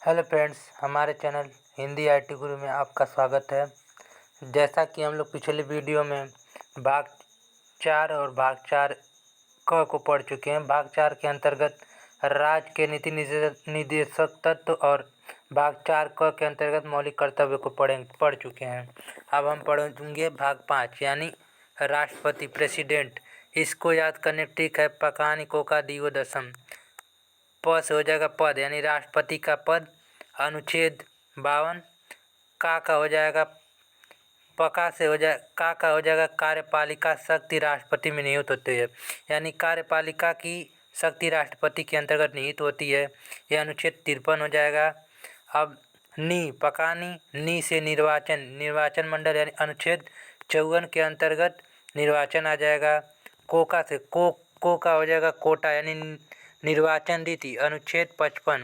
Hello friends, हमारे channel Hindi IT गुरु में आपका स्वागत है। जैसा कि हम लोग पिछले वीडियो में भाग 4 और भाग 4 क को पढ़ चुके हैं। भाग 4 के अंतर्गत राज्य के नीति निर्देशक तत्व और भाग 4 क के अंतर्गत मौलिक कर्तव्य को पढ़ चुके हैं। अब हम पढ़ेंगे भाग 5 यानी राष्ट्रपति प्रेसिडेंट। इसको याद करने ठीक है। पकानी कोका दियो दसम। प से हो जाएगा पद यानी राष्ट्रपति का पद। अनुच्छेद 52। का हो जाएगा का का हो जाएगा कार्यपालिका शक्ति राष्ट्रपति में निहित होती है, यानी कार्यपालिका की शक्ति राष्ट्रपति के अंतर्गत निहित होती है। यह अनुच्छेद 53 हो जाएगा। अब पकानी से निर्वाचन मंडल यानी अनुच्छेद 54 के अंतर्गत निर्वाचन आ जाएगा। कोका से को का हो जाएगा कोटा यानी निर्वाचन रीति अनुच्छेद 55।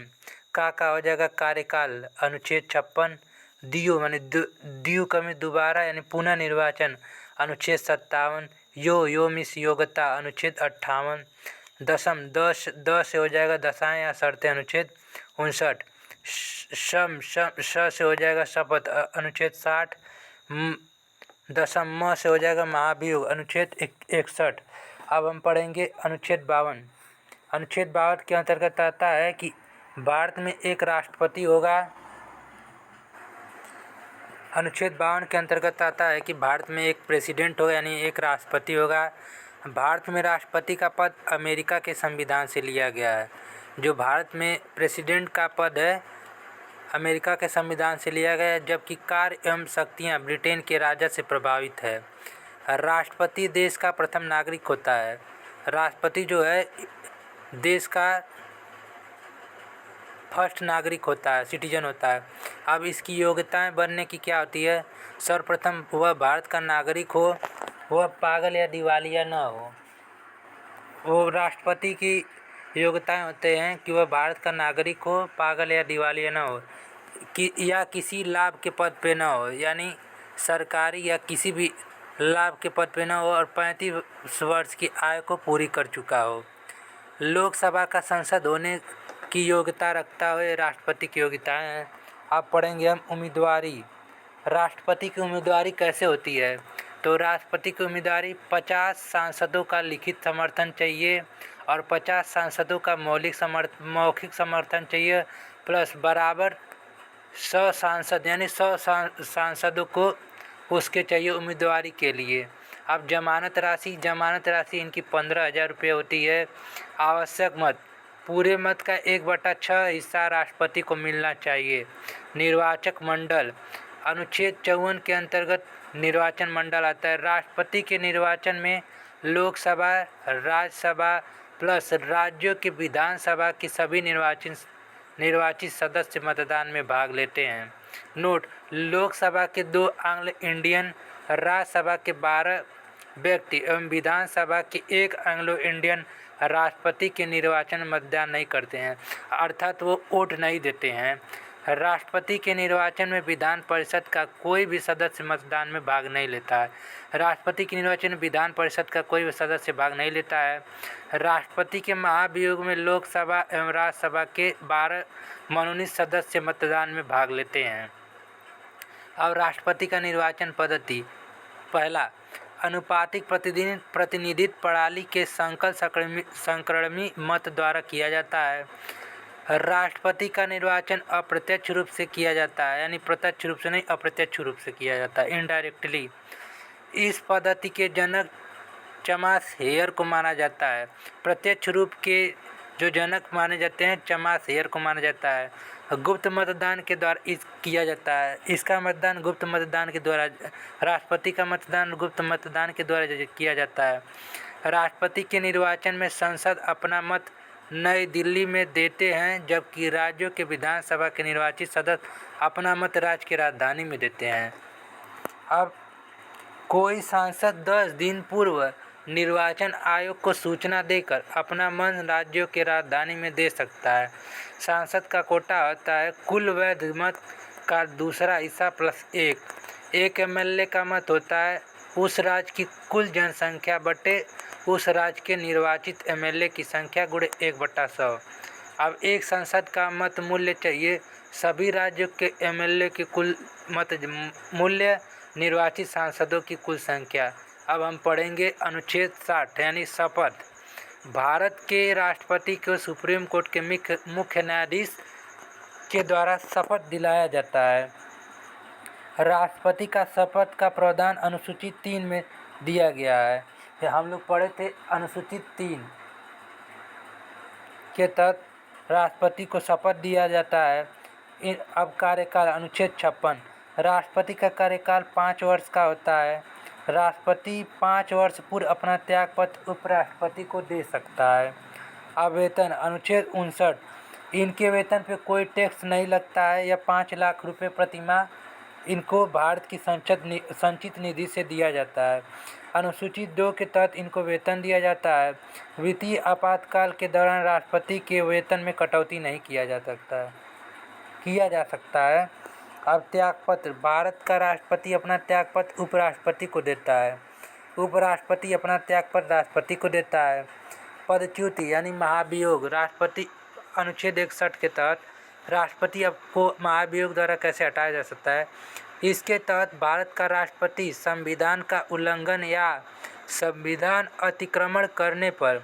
का हो जाएगा कार्यकाल अनुच्छेद 56। दियो माने दियो का में दोबारा यानी पुनः निर्वाचन अनुच्छेद 57। यो मिस योग्यता अनुच्छेद 58। दसम द से हो जाएगा दशाएं या शर्तें अनुच्छेद 59। श से हो जाएगा शपथ अनुच्छेद 60। दशम म से हो जाएगा महाभियोग अनुच्छेद 61। अब हम पढ़ेंगे अनुच्छेद 52। अनुच्छेद 52 के अंतर्गत आता है कि भारत में एक राष्ट्रपति होगा। अनुच्छेद 52 के अंतर्गत आता है कि भारत में एक प्रेसिडेंट होगा यानी एक राष्ट्रपति होगा। भारत में राष्ट्रपति का पद अमेरिका के संविधान से लिया गया है। जो भारत में प्रेसिडेंट का पद है अमेरिका के संविधान से लिया गया है, जबकि कार्य एवं शक्तियाँ ब्रिटेन के राजा से प्रभावित है। राष्ट्रपति देश का प्रथम नागरिक होता है। राष्ट्रपति जो है देश का फर्स्ट नागरिक होता है, सिटीजन होता है। अब इसकी योग्यताएं बनने की क्या होती है? सर्वप्रथम वह भारत का नागरिक हो, वह पागल या दिवालिया न हो। वो राष्ट्रपति की योग्यताएं होते हैं कि वह भारत का नागरिक हो, पागल या दिवालिया न हो, कि या किसी लाभ के पद पे न हो, यानी सरकारी या किसी भी लाभ के पद पे न हो और 35 वर्ष की आयु को पूरी कर चुका हो। लोकसभा का सांसद होने की योग्यता रखता हुए राष्ट्रपति की योग्यताएं हैं। अब पढ़ेंगे हम उम्मीदवारी। राष्ट्रपति की उम्मीदवारी कैसे होती है? तो राष्ट्रपति की उम्मीदवारी 50 सांसदों का लिखित समर्थन चाहिए और 50 सांसदों का मौखिक समर्थन चाहिए, प्लस बराबर 100 सांसद यानी 100 सांसदों को उसके चाहिए उम्मीदवारी के लिए। अब जमानत राशि इनकी 15,000 रुपये होती है। आवश्यक मत, पूरे मत का 1/6 हिस्सा राष्ट्रपति को मिलना चाहिए। निर्वाचक मंडल, अनुच्छेद 54 के अंतर्गत निर्वाचन मंडल आता है। राष्ट्रपति के निर्वाचन में लोकसभा, राज्यसभा प्लस राज्यों की विधानसभा की सभी निर्वाचित सदस्य मतदान में भाग लेते हैं। नोट, लोकसभा के 2 एंग्लो इंडियन, राज्यसभा के 12 व्यक्ति एवं विधानसभा के 1 एंग्लो इंडियन राष्ट्रपति के निर्वाचन में मतदान नहीं करते हैं, अर्थात वो वोट नहीं देते हैं। राष्ट्रपति के निर्वाचन में विधान परिषद का कोई भी सदस्य मतदान में भाग नहीं लेता है। राष्ट्रपति के निर्वाचन में विधान परिषद का कोई भी सदस्य भाग नहीं लेता है। राष्ट्रपति के महाभियोग में लोकसभा एवं राज्यसभा के 12 मनोनीत सदस्य मतदान में भाग लेते हैं। अब राष्ट्रपति का निर्वाचन पद्धति। पहला, अनुपातिक प्रतिनिधित्व प्रणाली के संक्रमणी मत द्वारा किया जाता है। राष्ट्रपति का निर्वाचन अप्रत्यक्ष रूप से किया जाता है, यानी प्रत्यक्ष रूप से नहीं, अप्रत्यक्ष रूप से किया जाता है, इनडायरेक्टली। इस पद्धति के जनक चमास हेयर को माना जाता है। प्रत्यक्ष रूप के जो जनक माने जाते हैं चमास हेयर को माना जाता है। गुप्त मतदान के द्वारा किया जाता है। इसका मतदान गुप्त मतदान के द्वारा, राष्ट्रपति का मतदान गुप्त मतदान के द्वारा किया जाता है। राष्ट्रपति के निर्वाचन में संसद अपना मत नई दिल्ली में देते हैं, जबकि राज्यों के विधानसभा के निर्वाचित सदस्य अपना मत राज्य की राजधानी में देते हैं। अब कोई सांसद 10 दिन पूर्व निर्वाचन आयोग को सूचना देकर अपना मन राज्यों के राजधानी में दे सकता है। सांसद का कोटा होता है कुल वैध मत का दूसरा हिस्सा प्लस 1 एमएलए का मत होता है उस राज्य की कुल जनसंख्या बटे उस राज्य के निर्वाचित एमएलए की संख्या गुणे 1/100। अब एक संसद का मत मूल्य चाहिए सभी राज्यों के एमएलए के कुल मत मूल्य, निर्वाचित सांसदों की कुल संख्या। अब हम पढ़ेंगे अनुच्छेद 60 यानी शपथ। भारत के राष्ट्रपति को सुप्रीम कोर्ट के मुख्य न्यायाधीश के द्वारा शपथ दिलाया जाता है। राष्ट्रपति का शपथ का प्रावधान अनुसूची 3 में दिया गया है। हम लोग पढ़े थे अनुसूची 3 के तहत राष्ट्रपति को शपथ दिया जाता है। अब कार्यकाल अनुच्छेद 56, राष्ट्रपति का कार्यकाल 5 वर्ष का होता है। राष्ट्रपति 5 वर्ष पूर्व अपना त्यागपत्र उपराष्ट्रपति को दे सकता है। अब वेतन अनुच्छेद 59, इनके वेतन पे कोई टैक्स नहीं लगता है या 5 लाख रुपए प्रतिमाह इनको भारत की संचित निधि से दिया जाता है। अनुसूची 2 के तहत इनको वेतन दिया जाता है। वित्तीय आपातकाल के दौरान राष्ट्रपति के वेतन में कटौती नहीं किया जा सकता है। अब त्यागपत्र, भारत का राष्ट्रपति अपना त्यागपत्र उपराष्ट्रपति को देता है। उपराष्ट्रपति अपना त्यागपत्र राष्ट्रपति को देता है। पदच्युति यानी महाभियोग, राष्ट्रपति अनुच्छेद 61 के तहत राष्ट्रपति को महाभियोग द्वारा कैसे हटाया जा सकता है। इसके तहत भारत का राष्ट्रपति संविधान का उल्लंघन या संविधान अतिक्रमण करने पर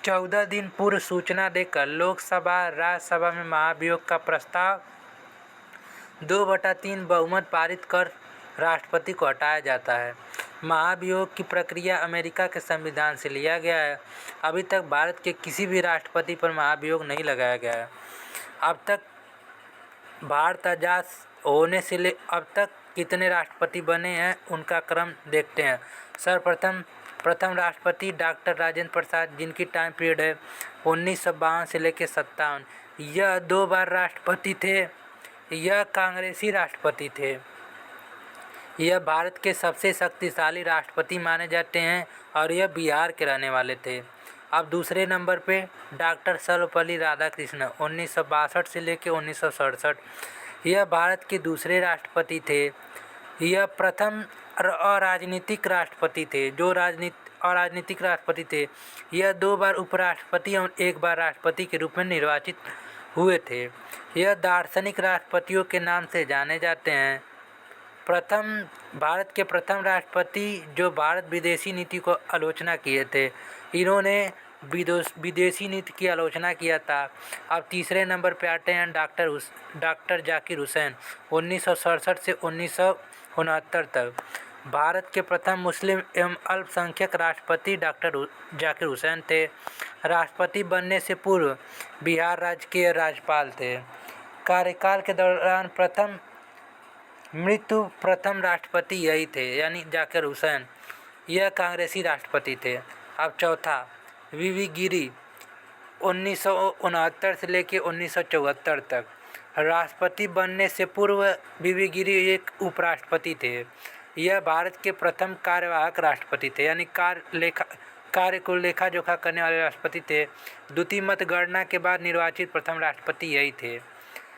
14 दिन पूर्व सूचना देकर लोकसभा राज्यसभा में महाभियोग का प्रस्ताव 2/3 बहुमत पारित कर राष्ट्रपति को हटाया जाता है। महाभियोग की प्रक्रिया अमेरिका के संविधान से लिया गया है। अभी तक भारत के किसी भी राष्ट्रपति पर महाभियोग नहीं लगाया गया है। अब तक भारत आजाद होने से अब तक कितने राष्ट्रपति बने हैं उनका क्रम देखते हैं। प्रथम राष्ट्रपति डॉक्टर राजेंद्र प्रसाद, जिनकी टाइम पीरियड है 1952 से लेकर 57। यह 2 बार राष्ट्रपति थे। यह कांग्रेसी राष्ट्रपति थे। यह भारत के सबसे शक्तिशाली राष्ट्रपति माने जाते हैं और यह बिहार के रहने वाले थे। अब दूसरे नंबर पे डॉक्टर सर्वपल्ली राधाकृष्णन 1962 से लेकर 1967। यह भारत के दूसरे राष्ट्रपति थे। यह प्रथम अराजनीतिक राष्ट्रपति थे अराजनीतिक राष्ट्रपति थे। यह 2 बार उपराष्ट्रपति और 1 बार राष्ट्रपति के रूप में निर्वाचित हुए थे। यह दार्शनिक राष्ट्रपतियों के नाम से जाने जाते हैं। भारत के प्रथम राष्ट्रपति जो भारत विदेशी नीति को आलोचना किए थे, इन्होंने विदेशी नीति की आलोचना किया था। अब तीसरे नंबर पे आते हैं डॉक्टर जाकिर हुसैन 1967 से 1969 तक। भारत के प्रथम मुस्लिम एवं अल्पसंख्यक राष्ट्रपति डॉक्टर जाकिर हुसैन थे। राष्ट्रपति बनने से पूर्व बिहार राज्य के राज्यपाल थे। कार्यकाल के दौरान प्रथम राष्ट्रपति यही थे यानी जाकिर हुसैन। यह कांग्रेसी राष्ट्रपति थे। अब चौथा वीवी गिरी 1969 से लेकर 1974 तक। राष्ट्रपति बनने से पूर्व वीवी गिरी एक उपराष्ट्रपति थे। यह भारत के प्रथम कार्यवाहक राष्ट्रपति थे यानी कार्य को लेखा जोखा करने वाले राष्ट्रपति थे। द्वितीय मतगणना के बाद निर्वाचित प्रथम राष्ट्रपति यही थे।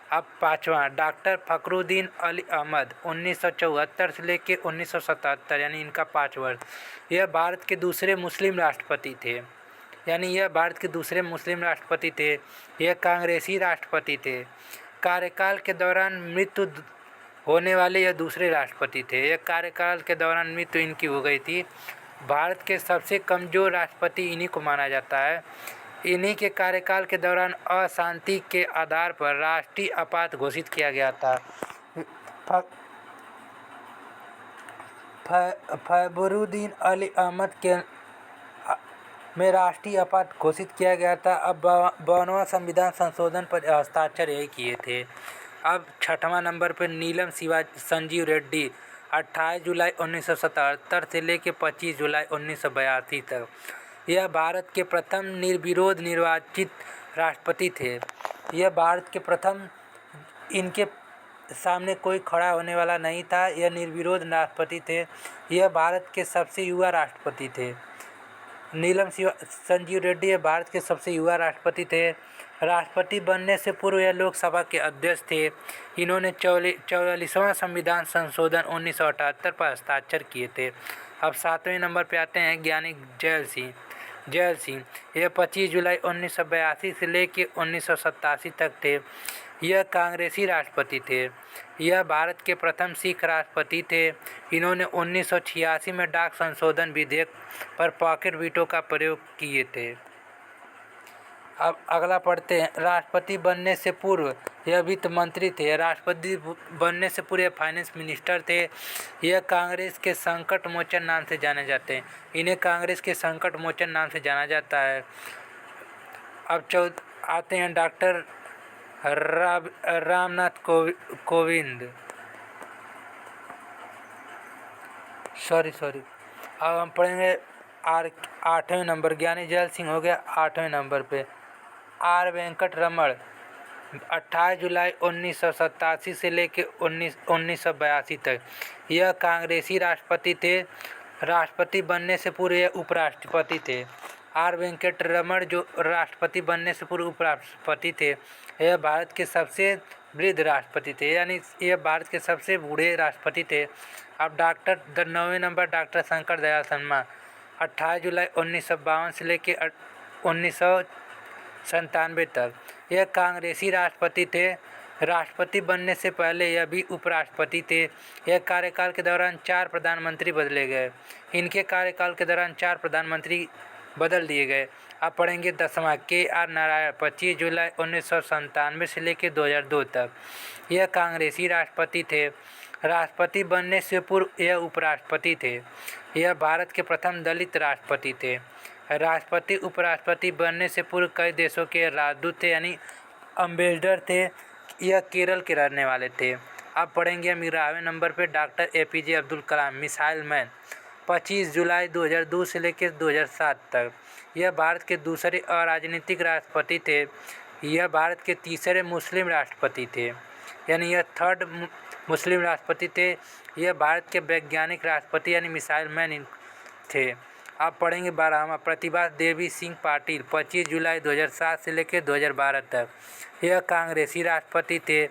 अब पांचवा डॉक्टर फखरुद्दीन अली अहमद 1974 से लेकर 1977 यानी इनका 5 वर्ष। यह भारत के दूसरे मुस्लिम राष्ट्रपति थे यह कांग्रेसी राष्ट्रपति थे। कार्यकाल के दौरान मृत्यु होने वाले यह दूसरे राष्ट्रपति थे। यह कार्यकाल के दौरान मृत्यु इनकी हो गई थी। भारत के सबसे कमज़ोर राष्ट्रपति इन्हीं को माना जाता है। इन्हीं के कार्यकाल के दौरान अशांति के आधार पर राष्ट्रीय आपात घोषित किया गया था। फखरुद्दीन अली अहमद में राष्ट्रीय आपात घोषित किया गया था। अब 52वां संविधान संशोधन पर हस्ताक्षर यही किए थे। अब 6वां नंबर पर नीलम संजीव रेड्डी 28 जुलाई 1977 से लेकर 25 जुलाई 1982 तक। यह भारत के प्रथम निर्विरोध निर्वाचित राष्ट्रपति थे। यह भारत के प्रथम, इनके सामने कोई खड़ा होने वाला नहीं था। यह निर्विरोध राष्ट्रपति थे। यह भारत के सबसे युवा राष्ट्रपति थे। नीलम संजीव रेड्डी भारत के सबसे युवा राष्ट्रपति थे। राष्ट्रपति बनने से पूर्व यह लोकसभा के अध्यक्ष थे। इन्होंने 44वां संविधान संशोधन 1978 पर हस्ताक्षर किए थे। अब 7वें नंबर पे आते हैं ज्ञानी जैल सिंह जैल सिंह, यह 25 जुलाई 1982 से लेकर 1987 तक थे। यह कांग्रेसी राष्ट्रपति थे। यह भारत के प्रथम सिख राष्ट्रपति थे। इन्होंने 1986 में डाक संशोधन विधेयक पर पॉकेट वीटो का प्रयोग किए थे। अब अगला पढ़ते हैं। राष्ट्रपति बनने से पूर्व यह वित्त मंत्री थे। राष्ट्रपति बनने से पूर्व यह फाइनेंस मिनिस्टर थे। यह कांग्रेस के संकट मोचन नाम से जाने जाते हैं। इन्हें कांग्रेस के संकट मोचन नाम से जाना जाता है। अब आते हैं डॉक्टर रामनाथ कोविंद। अब हम पढ़ेंगे 8वें नंबर। ज्ञानी जैल सिंह हो गया 8वें नंबर पे। आर वेंकट रमण 28 जुलाई 1987 से लेकर 1982 तक। यह कांग्रेसी राष्ट्रपति थे। राष्ट्रपति बनने से पूर्व यह उपराष्ट्रपति थे। आर वेंकट रमण जो राष्ट्रपति बनने से पूर्व उपराष्ट्रपति थे, यह भारत के सबसे वृद्ध राष्ट्रपति थे, यानी यह भारत के सबसे बूढ़े राष्ट्रपति थे। अब 9वें नंबर डॉक्टर शंकर दयाल शर्मा 28 जुलाई 1952 से लेकर 1997 तक। यह कांग्रेसी राष्ट्रपति थे। राष्ट्रपति बनने से पहले यह भी उपराष्ट्रपति थे। यह कार्यकाल के दौरान 4 प्रधानमंत्री बदले गए। इनके कार्यकाल के दौरान 4 प्रधानमंत्री बदल दिए गए। अब पढ़ेंगे 10वां KR नारायण 25 जुलाई 1997 से लेकर 2002 तक। यह कांग्रेसी राष्ट्रपति थे। राष्ट्रपति बनने से पूर्व यह उपराष्ट्रपति थे। यह भारत के प्रथम दलित राष्ट्रपति थे। राष्ट्रपति उपराष्ट्रपति बनने से पूर्व कई देशों के राजदूत थे, यानी अम्बेसडर थे। यह केरल के रहने वाले थे। अब पढ़ेंगे 11वें नंबर पे doctor APJ Abdul Kalam missile man 25 जुलाई 2002 से लेकर 2007 तक। यह भारत के दूसरे अराजनीतिक राष्ट्रपति थे। यह भारत के तीसरे मुस्लिम राष्ट्रपति थे, यानी यह 3rd मुस्लिम राष्ट्रपति थे। यह भारत के वैज्ञानिक राष्ट्रपति यानी मिसाइल मैन थे। आप पढ़ेंगे 12वां प्रतिभा देवी सिंह पाटिल 25 जुलाई 2007 से लेकर 2012 तक। यह कांग्रेसी राष्ट्रपति थे।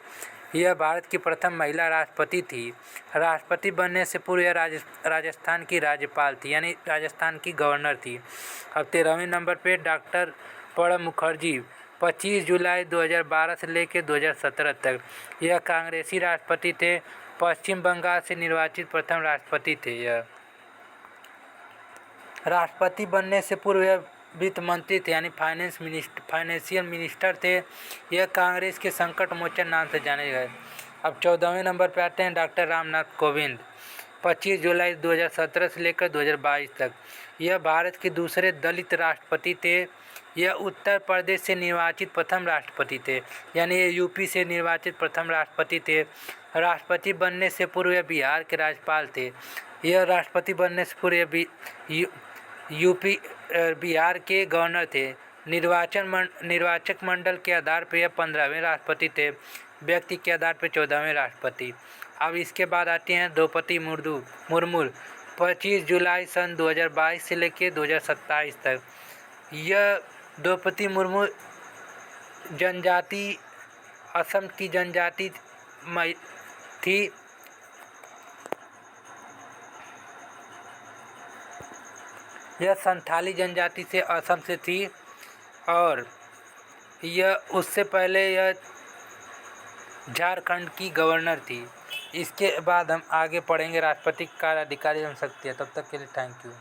यह भारत की प्रथम महिला राष्ट्रपति थी। राष्ट्रपति बनने से पूर्व यह राजस्थान की राज्यपाल थी, यानी राजस्थान की गवर्नर थी। अब 13वें नंबर पे डॉक्टर प्रणब मुखर्जी 25 जुलाई 2012 से लेकर 2017 तक। यह कांग्रेसी राष्ट्रपति थे। पश्चिम बंगाल से निर्वाचित प्रथम राष्ट्रपति थे। यह राष्ट्रपति बनने से पूर्व यह वित्त मंत्री थे, यानी फाइनेंशियल मिनिस्टर थे। यह कांग्रेस के संकट मोचन नाम से जाने गए। अब 14वें नंबर पर आते हैं डॉक्टर रामनाथ कोविंद 25 जुलाई 2017 से लेकर 2022 तक। यह भारत के दूसरे दलित राष्ट्रपति थे। यह उत्तर प्रदेश से निर्वाचित प्रथम राष्ट्रपति थे, यानी ये यूपी से निर्वाचित प्रथम राष्ट्रपति थे। राष्ट्रपति बनने से पूर्व यह बिहार के राज्यपाल थे। यह राष्ट्रपति बनने से पूर्व यूपी बिहार के गवर्नर थे। निर्वाचक मंडल के आधार पर यह 15वें राष्ट्रपति थे। व्यक्ति के आधार पर 14वें राष्ट्रपति। अब इसके बाद आते हैं द्रौपदी मुर्मू 25 जुलाई सन 2022 से लेकर 2027 तक। यह द्रौपदी मुर्मू जनजाति असम की जनजाति थी। यह संथाली जनजाति से असम से थी और यह उससे पहले यह झारखंड की गवर्नर थी। इसके बाद हम आगे पढ़ेंगे राष्ट्रपति का अधिकारी एवं शक्ति। तब तक के लिए थैंक यू।